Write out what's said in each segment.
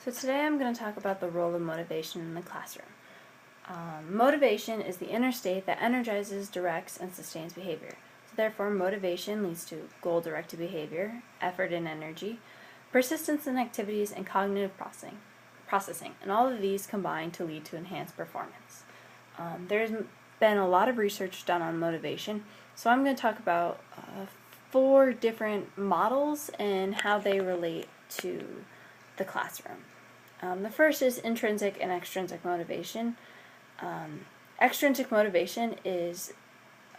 So today I'm going to talk about the role of motivation in the classroom. Motivation is the inner state that energizes, directs, and sustains behavior. So therefore, motivation leads to goal-directed behavior, effort and energy, persistence in activities, and cognitive processing. And all of these combine to lead to enhanced performance. There's been a lot of research done on motivation, so I'm going to talk about 4 different models and how they relate to the classroom. The first is intrinsic and extrinsic motivation. Extrinsic motivation is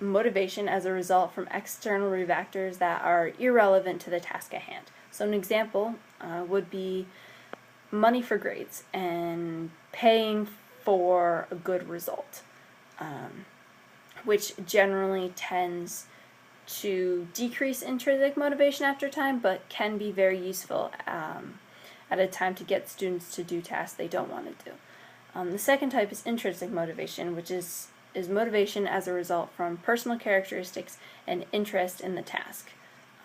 motivation as a result from external factors that are irrelevant to the task at hand. So an example would be money for grades and paying for a good result, which generally tends to decrease intrinsic motivation after time, but can be very useful at a time to get students to do tasks they don't want to do. The second type is intrinsic motivation, which is motivation as a result from personal characteristics and interest in the task.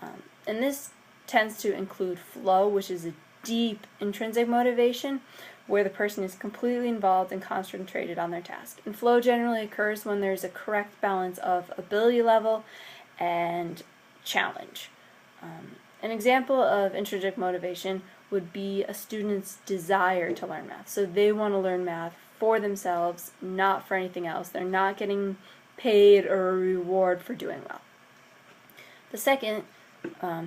And this tends to include flow, which is a deep intrinsic motivation where the person is completely involved and concentrated on their task. And flow generally occurs when there's a correct balance of ability level and challenge. An example of intrinsic motivation would be a student's desire to learn math. So they want to learn math for themselves, not for anything else. They're not getting paid or a reward for doing well. The second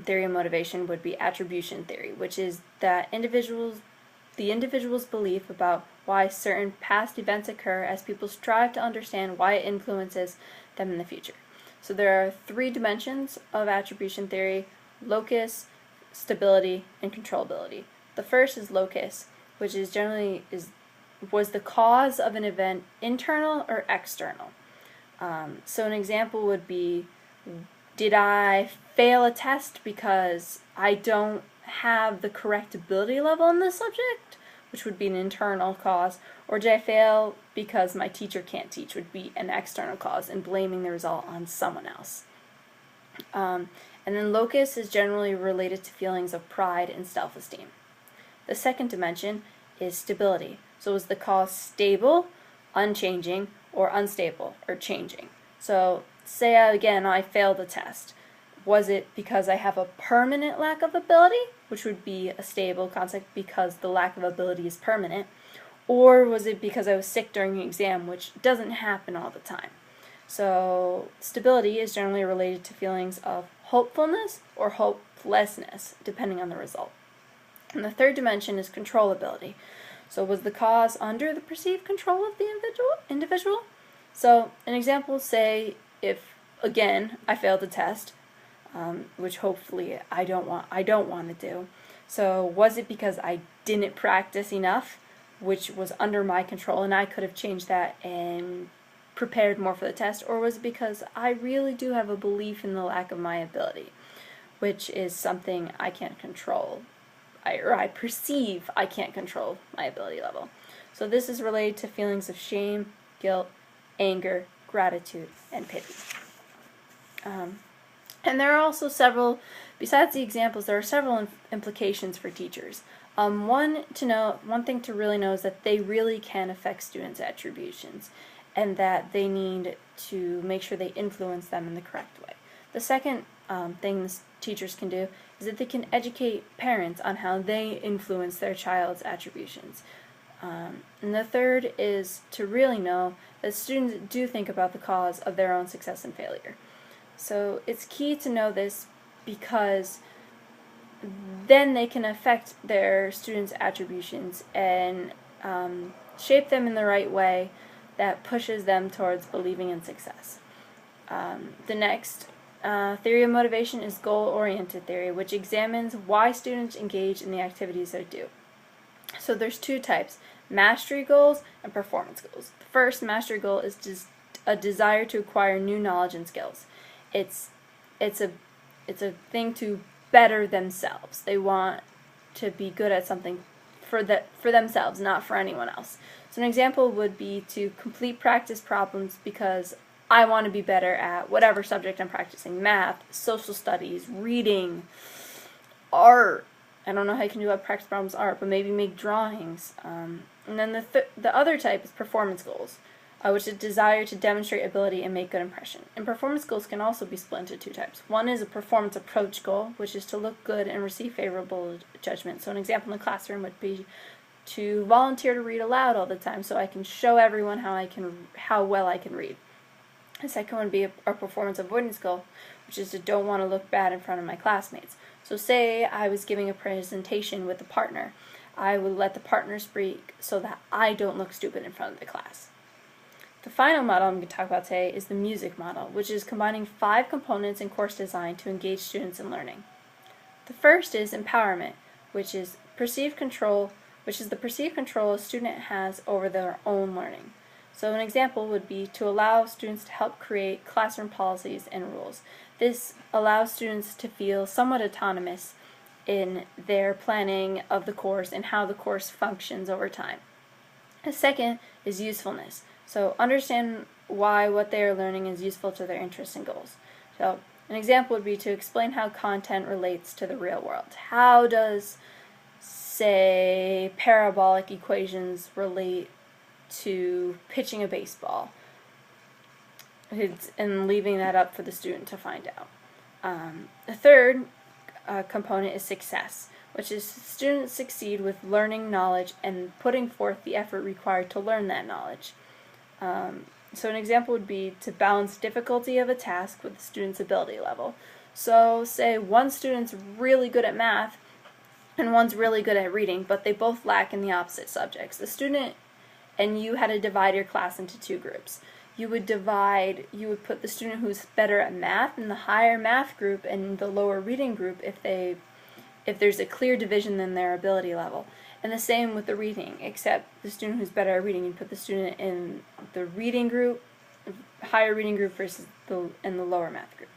theory of motivation would be attribution theory, which is that the individual's belief about why certain past events occur as people strive to understand why it influences them in the future. So there are 3 dimensions of attribution theory: locus, stability, and controllability. The first is locus, which is generally was the cause of an event internal or external. So an example would be, did I fail a test because I don't have the correct ability level in this subject, which would be an internal cause, or did I fail because my teacher can't teach, would be an external cause, and blaming the result on someone else. And then locus is generally related to feelings of pride and self-esteem. The second dimension is stability. So is the cause stable, unchanging, or unstable, or changing? So say I failed the test. Was it because I have a permanent lack of ability, which would be a stable concept because the lack of ability is permanent, or was it because I was sick during the exam, which doesn't happen all the time? So stability is generally related to feelings of hopefulness or hopelessness, depending on the result. And the third dimension is controllability. So was the cause under the perceived control of the individual? So an example, say if, again, I failed the test, which hopefully I don't want to do. So was it because I didn't practice enough, which was under my control, and I could have changed that and prepared more for the test, or was it because I really do have a belief in the lack of my ability, which is something I can't control, or I perceive I can't control my ability level. So this is related to feelings of shame, guilt, anger, gratitude, and pity. And there are also several, besides the examples, there are several implications for teachers. One thing to really know is that they really can affect students' attributions, and that they need to make sure they influence them in the correct way. The second thing teachers can do is that they can educate parents on how they influence their child's attributions. And the third is to really know that students do think about the cause of their own success and failure. So it's key to know this because then they can affect their students' attributions and shape them in the right way that pushes them towards believing in success. The next theory of motivation is goal-oriented theory, which examines why students engage in the activities they do. So there's 2 types: mastery goals and performance goals. The first mastery goal is just a desire to acquire new knowledge and skills. It's a thing to better themselves. They want to be good at something for themselves, not for anyone else. So an example would be to complete practice problems because I want to be better at whatever subject I'm practicing: math, social studies, reading, art, I don't know how you can do abstract problems art, but maybe make drawings. And then the other type is performance goals, which is desire to demonstrate ability and make good impression. And performance goals can also be split into two types. One is a performance approach goal, which is to look good and receive favorable judgment. So an example in the classroom would be to volunteer to read aloud all the time so I can show everyone how well I can read. The second would be a performance avoidance goal, which is to don't want to look bad in front of my classmates. So say I was giving a presentation with a partner. I would let the partner speak so that I don't look stupid in front of the class. The final model I'm going to talk about today is the music model, which is combining 5 components in course design to engage students in learning. The first is empowerment, which is the perceived control a student has over their own learning. So an example would be to allow students to help create classroom policies and rules. This allows students to feel somewhat autonomous in their planning of the course and how the course functions over time. The second is usefulness. So understand why what they are learning is useful to their interests and goals. So an example would be to explain how content relates to the real world. How does, say, parabolic equations relate to pitching a baseball? And leaving that up for the student to find out. The third component is success, which is students succeed with learning knowledge and putting forth the effort required to learn that knowledge. So an example would be to balance difficulty of a task with the student's ability level. So say one student's really good at math and one's really good at reading, but they both lack in the opposite subjects. The student and you had to divide your class into 2 groups. You would put the student who's better at math in the higher math group and the lower reading group if there's a clear division in their ability level. And the same with the reading, except the student who's better at reading, you put the student in the reading group, higher reading group versus in the lower math group.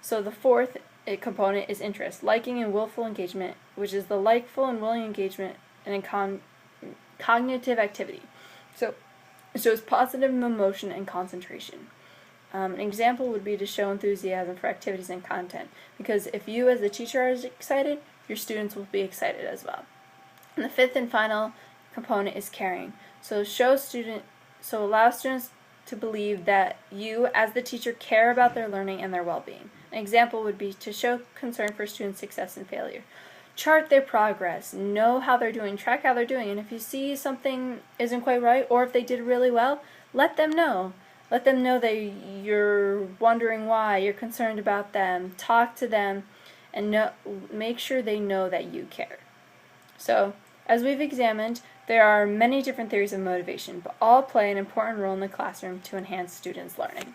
So the fourth component is interest, liking and willful engagement, which is the likeful and willing engagement and cognitive activity. So it shows positive emotion and concentration. An example would be to show enthusiasm for activities and content, because if you as the teacher are excited, your students will be excited as well. And the fifth and final component is caring. So allow students to believe that you as the teacher care about their learning and their well-being. An example would be to show concern for students' success and failure. Chart their progress, know how they're doing, track how they're doing, and if you see something isn't quite right, or if they did really well, let them know. Let them know that you're wondering why, you're concerned about them, talk to them, and make sure they know that you care. So, as we've examined, there are many different theories of motivation, but all play an important role in the classroom to enhance students' learning.